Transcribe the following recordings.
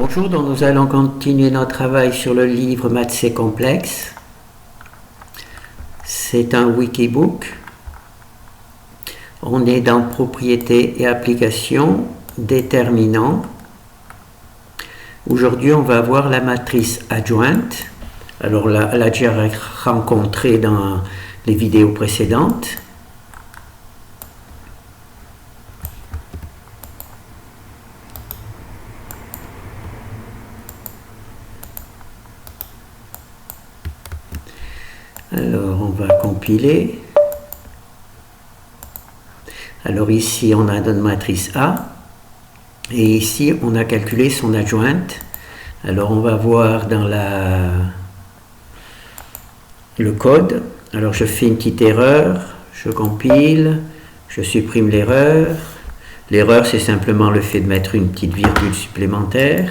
Bonjour, donc nous allons continuer notre travail sur le livre Maths c'est complexe. C'est un wikibook. On est dans propriété et application, déterminant. Aujourd'hui, on va voir la matrice adjointe. Alors, on l'a déjà rencontrée dans les vidéos précédentes. Alors, on va compiler. Alors ici, on a notre matrice A. Et ici, on a calculé son adjointe. Alors, on va voir dans le code. Alors, je fais une petite erreur. Je compile. Je supprime l'erreur. L'erreur, c'est simplement le fait de mettre une petite virgule supplémentaire.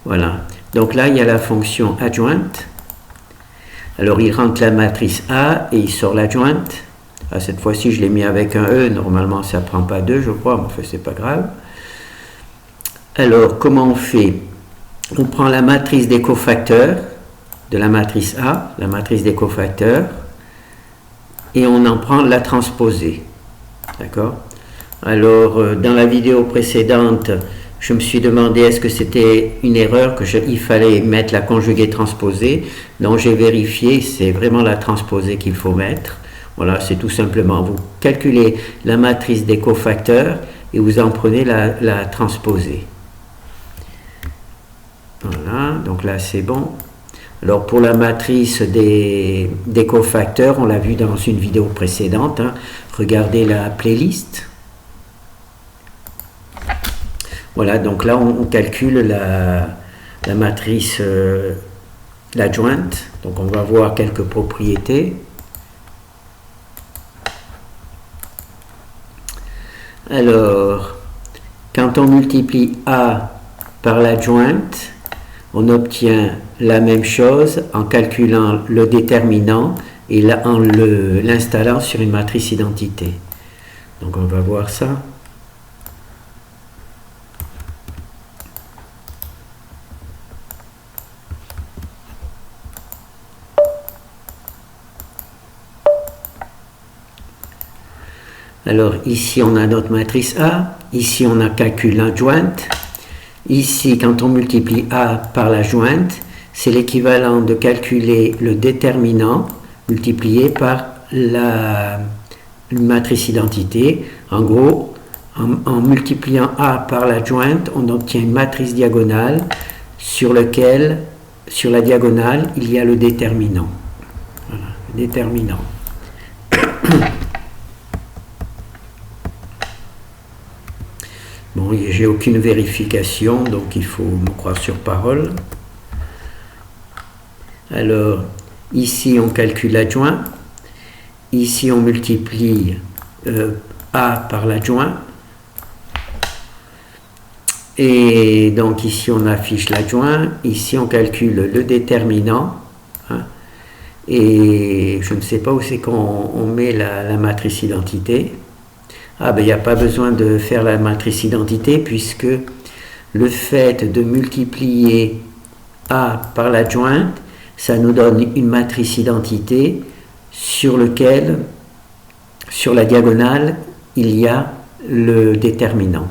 Voilà. Donc là, il y a la fonction adjointe. Alors, il rentre la matrice A et il sort l'adjointe. Cette fois-ci, je l'ai mis avec un E. Normalement, ça ne prend pas 2, je crois, mais enfin, c'est pas grave. Alors, comment on fait? On prend la matrice des cofacteurs de la matrice A, la matrice des cofacteurs, et on en prend la transposée. D'accord? Alors, dans la vidéo précédente, je me suis demandé est-ce que c'était une erreur, il fallait mettre la conjuguée transposée. Donc j'ai vérifié, c'est vraiment la transposée qu'il faut mettre. Voilà, c'est tout simplement, vous calculez la matrice des cofacteurs et vous en prenez la transposée. Voilà, donc là c'est bon. Alors pour la matrice des cofacteurs, on l'a vu dans une vidéo précédente, hein. Regardez la playlist. Voilà, donc là on calcule la matrice, l'adjointe. Donc on va voir quelques propriétés. Alors, quand on multiplie A par l'adjointe, on obtient la même chose en calculant le déterminant et en l'installant sur une matrice identité. Donc on va voir ça. Alors ici on a notre matrice A, ici on a calculé l'adjointe, ici quand on multiplie A par l'adjointe, c'est l'équivalent de calculer le déterminant multiplié par la matrice identité. En gros, en multipliant A par l'adjointe, on obtient une matrice diagonale sur la diagonale, il y a le déterminant. Voilà, le déterminant. Bon, j'ai aucune vérification, donc il faut me croire sur parole. Alors, ici on calcule l'adjoint. Ici on multiplie A par l'adjoint. Et donc ici on affiche l'adjoint. Ici on calcule le déterminant. Hein, et je ne sais pas où c'est qu'on met la matrice identité. Ah ben il n'y a pas besoin de faire la matrice identité puisque le fait de multiplier A par l'adjointe, ça nous donne une matrice identité sur la diagonale, il y a le déterminant.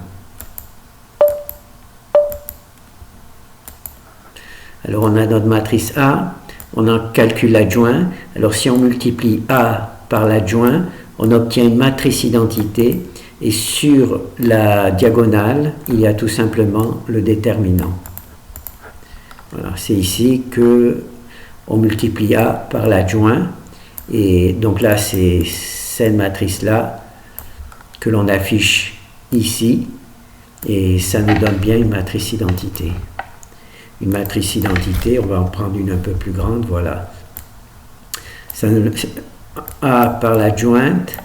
Alors on a notre matrice A, on en calcule l'adjoint. Alors si on multiplie A par l'adjoint, on obtient une matrice identité et sur la diagonale, il y a tout simplement le déterminant. Voilà, c'est ici que on multiplie A par l'adjoint et donc là c'est cette matrice-là que l'on affiche ici et ça nous donne bien une matrice identité. Une matrice identité, on va en prendre une un peu plus grande, voilà. A par l'adjointe,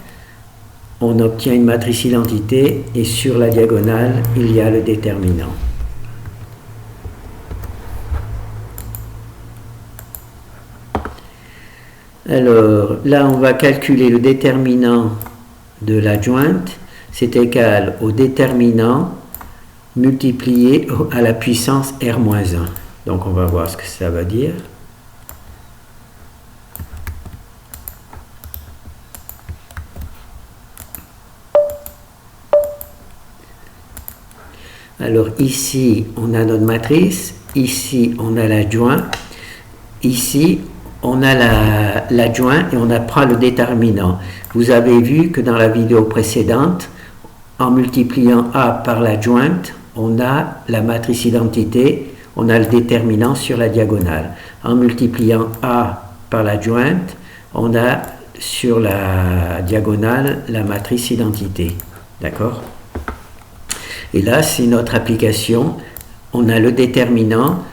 on obtient une matrice identité et sur la diagonale, il y a le déterminant. Alors là, on va calculer le déterminant de l'adjointe. C'est égal au déterminant multiplié à la puissance R-1. Donc on va voir ce que ça va dire. Alors ici, on a notre matrice, ici, on a l'adjoint, ici, on a l'adjoint et on apprend le déterminant. Vous avez vu que dans la vidéo précédente, en multipliant A par l'adjointe, on a la matrice identité, on a le déterminant sur la diagonale. En multipliant A par l'adjointe, on a sur la diagonale la matrice identité. D'accord ? Et là, c'est notre application. On a le déterminant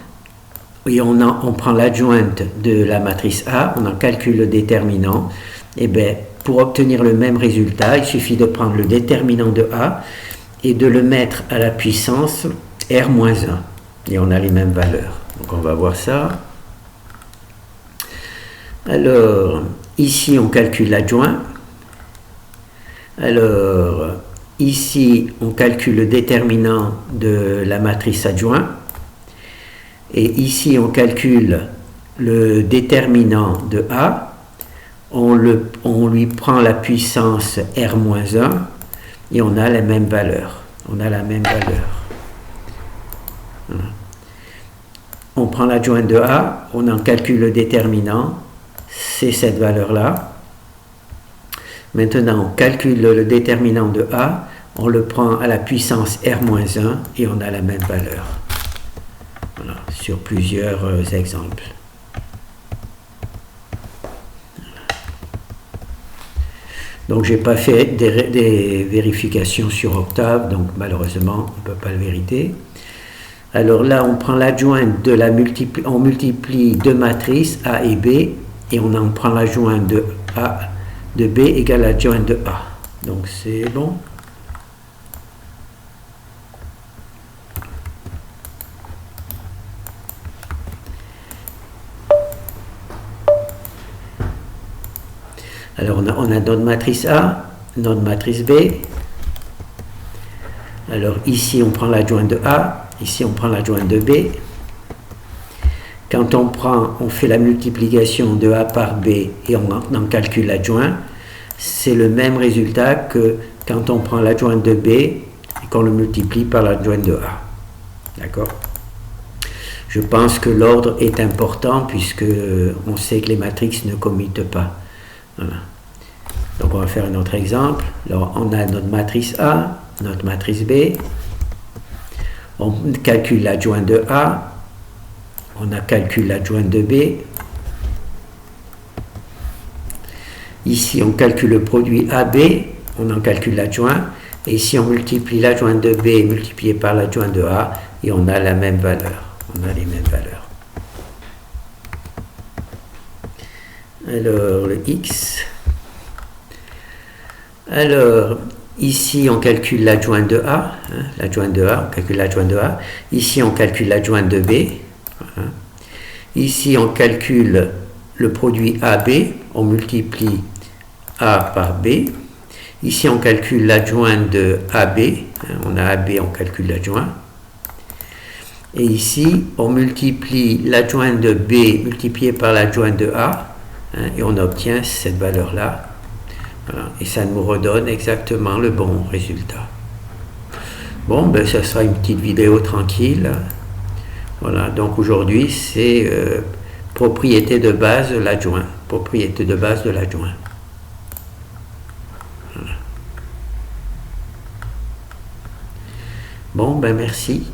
et on prend l'adjointe de la matrice A, on en calcule le déterminant. Et bien, pour obtenir le même résultat, il suffit de prendre le déterminant de A et de le mettre à la puissance R-1. Et on a les mêmes valeurs. Donc on va voir ça. Alors, ici, on calcule l'adjoint. Alors, ici, on calcule le déterminant de la matrice adjoint. Et ici, on calcule le déterminant de A. On lui prend la puissance R-1 et on a la même valeur. On a la même valeur. Voilà. On prend l'adjoint de A, on en calcule le déterminant, c'est cette valeur-là. Maintenant, on calcule le déterminant de A, on le prend à la puissance R-1 et on a la même valeur. Voilà, sur plusieurs exemples. Donc, je n'ai pas fait des vérifications sur Octave, donc malheureusement, on ne peut pas le vérifier. Alors là, on prend l'adjointe de la on multiplie deux matrices A et B, et on en prend l'adjointe de A de B égale l'adjointe de A. Donc c'est bon. Alors on a notre matrice A, notre matrice B. Alors ici on prend l'adjointe de A, ici on prend l'adjointe de B. Quand on fait la multiplication de A par B et on en calcule l'adjoint, c'est le même résultat que quand on prend l'adjointe de B et qu'on le multiplie par l'adjointe de A. D'accord ? Je pense que l'ordre est important puisque on sait que les matrices ne commutent pas. Voilà. Donc on va faire un autre exemple. Alors on a notre matrice A, notre matrice B. On calcule l'adjointe de A. On calcule l'adjointe de B. Ici on calcule le produit AB. On en calcule l'adjoint. Et ici on multiplie l'adjointe de B multiplié par l'adjointe de A. Et on a la même valeur. On a les mêmes valeurs. Alors le X. Alors ici on calcule l'adjointe de A, l'adjointe de A, on calcule l'adjointe de A. Ici on calcule l'adjointe de B. Voilà. Ici on calcule le produit AB, on multiplie A par B. Ici on calcule l'adjointe de AB, on a AB, on calcule l'adjoint. Et ici on multiplie l'adjointe de B multiplié par l'adjointe de A. Et on obtient cette valeur-là. Voilà. Et ça nous redonne exactement le bon résultat. Bon, ben ça sera une petite vidéo tranquille. Voilà, donc aujourd'hui, c'est propriété de base de l'adjoint. Propriété de base de l'adjoint. Voilà. Bon, ben merci.